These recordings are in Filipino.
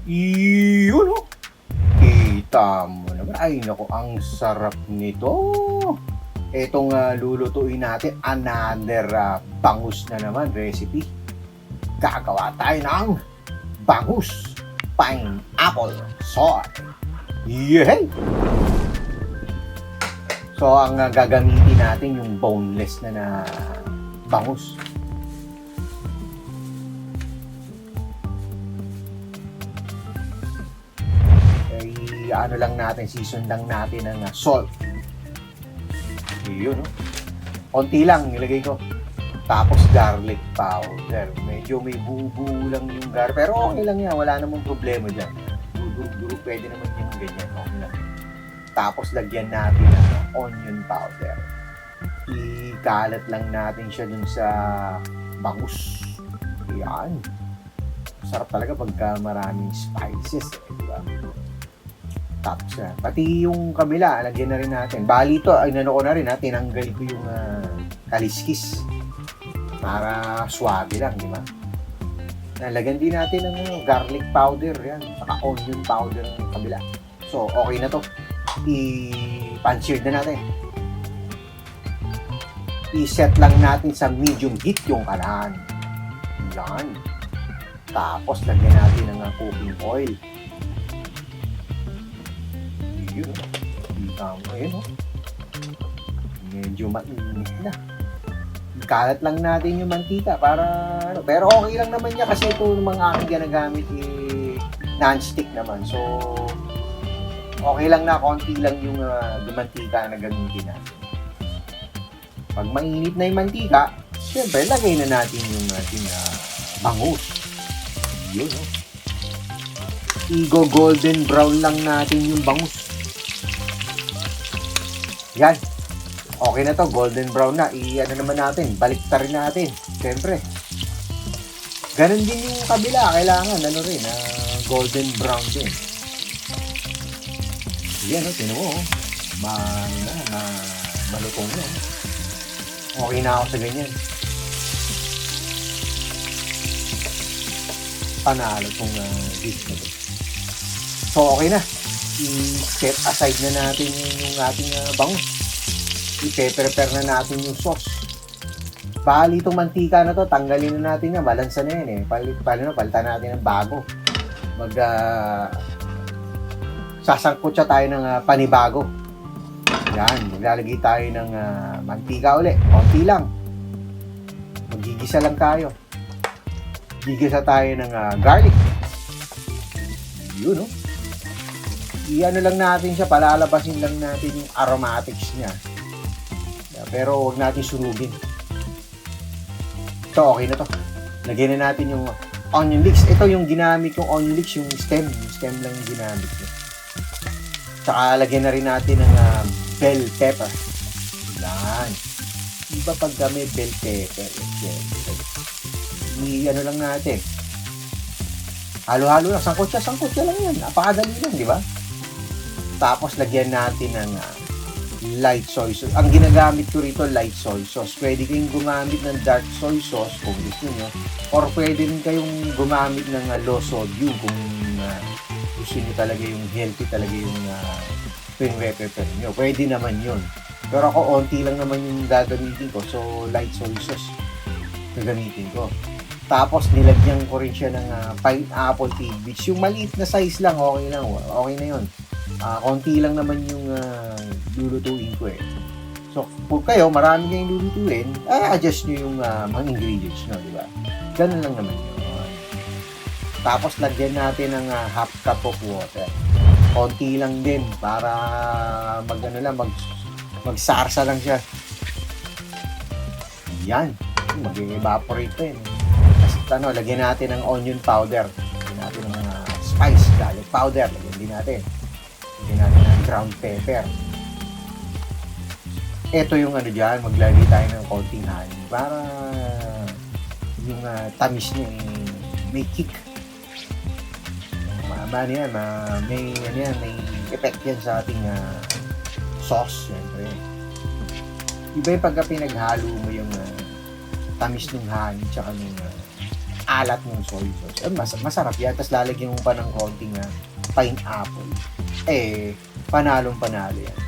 Iyon, oh. Kita mo naman. Ay, naku, ang sarap nito. Etong lulutuin natin, another bangus na naman recipe. Gagawa tayo ng bangus pineapple soy. Yay! So, ang gagamitin natin yung boneless na bangus. Ano lang natin, season lang natin ng salt. Yun, no? Konti lang nilagay ko. Tapos garlic powder. Medyo may bubu lang yung garlic. Pero okay lang yan. Wala namang problema dyan. Duro-duro. Pwede naman yung ganyan. Okay lang. Tapos lagyan natin ng onion powder. Ikalat lang natin siya dun sa bangus. Yan. Sarap talaga pagka maraming spices. Diba? Tapos pati yung kabila, lagyan na rin natin. Bali ito, ay nano ko na rin tinanggal ko yung kaliskis. Para swabe lang, di ba? Nalagyan din natin ng garlic powder, yan. Saka onion powder ng kabila. So, okay na to. I-pan-seared na natin. I-set lang natin sa medium heat yung kalan. Yan. Tapos, lagyan natin ng cooking oil. Yun, ayun, medyo mainit na. Ikalat lang natin yung mantika para ano, pero okay lang naman niya kasi ito yung mga aking ginagamit non-stick naman. So okay lang na konti lang yung mantika na gamitin natin. Pag mainit na yung mantika, syempre lagay na natin yung ating bangus. Yun, i-golden brown lang natin yung bangus. Yan. Okay na to, golden brown na. I-ano naman natin, baliktarin natin. Siyempre. Ganon din yung kabila. Kailangan, golden brown din. Yan, tinan mo. Malutong na. Okay na ako sa ganyan. Panalo tong dish na to. So, okay na. I-set aside na natin yung ating bangus. I-prepare na natin yung sauce. Bali itong mantika na to, tanggalin na natin yan. Balansa na yan eh. Palitan natin ng bago. Sasangkot siya tayo ng panibago. Yan, maglalagay tayo ng mantika ulit. Konti lang. Magigisa lang tayo. Gigisa tayo ng garlic. Yun, no? I-ano lang natin siya, palalabasin lang natin yung aromatics niya. Pero huwag natin sunugin. Ito, okay na to. Lagyan na natin yung onion leeks. Ito yung ginamit yung onion leeks, yung stem. Yung stem lang yung ginamit niya. Tsaka lagyan na rin natin ng bell pepper. Yan. Iba pag may bell pepper. I-ano lang natin. Halo-halo lang. Sangkot siya lang yan. Napakadali lang, di ba? Tapos lagyan natin ng light soy sauce. Ang ginagamit ko rito, light soy sauce. Pwede kayong gumamit ng dark soy sauce kung gusto nyo. Or pwede rin kayong gumamit ng low sodium kung gusto nyo talaga yung healthy talaga yung pepper nyo. Pwede naman yun. Pero ako, onti lang naman yung gagamitin ko. So, light soy sauce gagamitin ko. Tapos, nilagyan ko rin siya ng pineapple tidbits. Yung maliit na size lang, okay lang. Okay na yun. Konti lang naman yung lulutuin ko eh. So, kung kayo, marami kayong lulutuin, adjust nyo yung mga ingredients nyo, di ba? Ganun lang naman yun. Tapos, lagyan natin ng half cup of water. Konti lang din para magsarsa lang siya. Yan. Mag-evaporate pa yun. Tapos, lagyan natin ng onion powder. Lagyan natin ng spice, garlic powder. Lagyan din natin. Lagyan natin ng ground pepper. Ito yung dyan, maglagay tayo ng konting honey para yung tamis niya may kick. May effect yan sa ating sauce. Siyempre. Iba yung pagka pinaghalo mo yung tamis ng honey tsaka ng alat ng soy sauce. Masarap yan. Tapos lalagyan mo pa ng konting pineapple. Panalong panalo yan.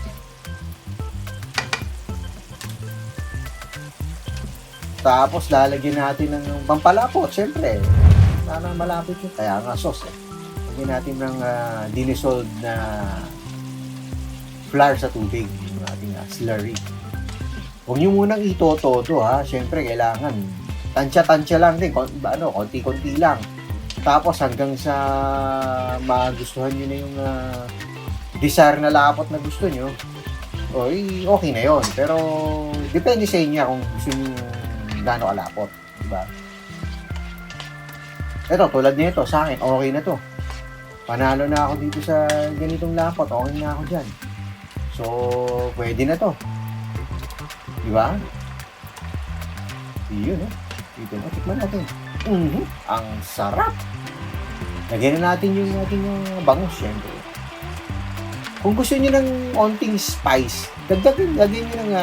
Tapos lalagyan natin ng pampalapot, syempre. Sana malapot yun. Kaya nga sauce Lagyan natin ng dinissolved na flour sa tubig. Yung ating slurry. Huwag nyo munang ito-todo ha. Syempre, kailangan tansya-tansya lang din. Konti-konti lang. Tapos hanggang sa magustuhan nyo na yung desire na lapot na gusto nyo, okay na yon. Pero depende sa inyo kung gusto nyo gaano kalapot. Diba? Ito, tulad nito, sa akin, okay na to. Panalo na ako dito sa ganitong lapot. Okay na ako dyan. So, pwede na to. Diba? Yun, dito na, tikman natin. Ang sarap! Lagyan na natin yung ating bangus, syempre. Kung gusto niyo ng onting spice, lagyan niyo ng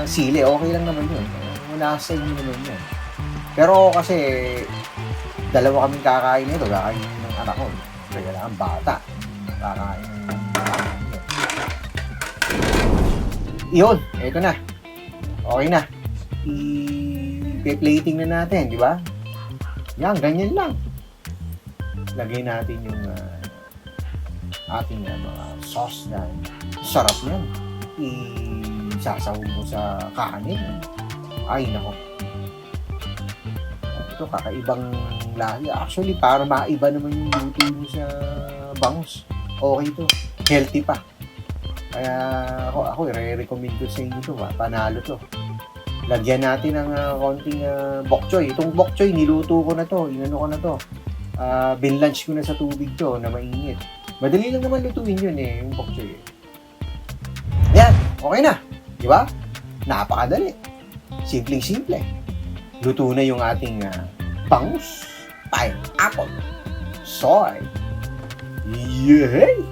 sili. Okay lang naman yun. Wala sa inyo naman yun. Pero kasi, dalawa kaming kakain nito. Kakain ng anak ko. Kaya lang ang bata. Kakain ng yun, eto na. Okay na. I-plating na natin, di ba? Yan, ganyan lang. Lagay natin yung ating mga sauce na sarap yan. Isasawag mo sa kanin. Ay, nako. Ito, kakaibang lahi. Actually, para maiba naman yung luto nyo sa bangus. Okay to. Healthy pa. Kaya ako i-recommend ko sa inyo to. Panalo to. Lagyan natin ng konting bok choy. Itong bok choy, niluto ko na to. Inano ko na to. Binlunch ko na sa tubig to na mainit. Madali lang naman lutuin yun yung bok choy. Yan, okay na. Di ba? Napakadali. Simpleng-simple. Luto na yung ating bangus, pineapple, soy. Yay!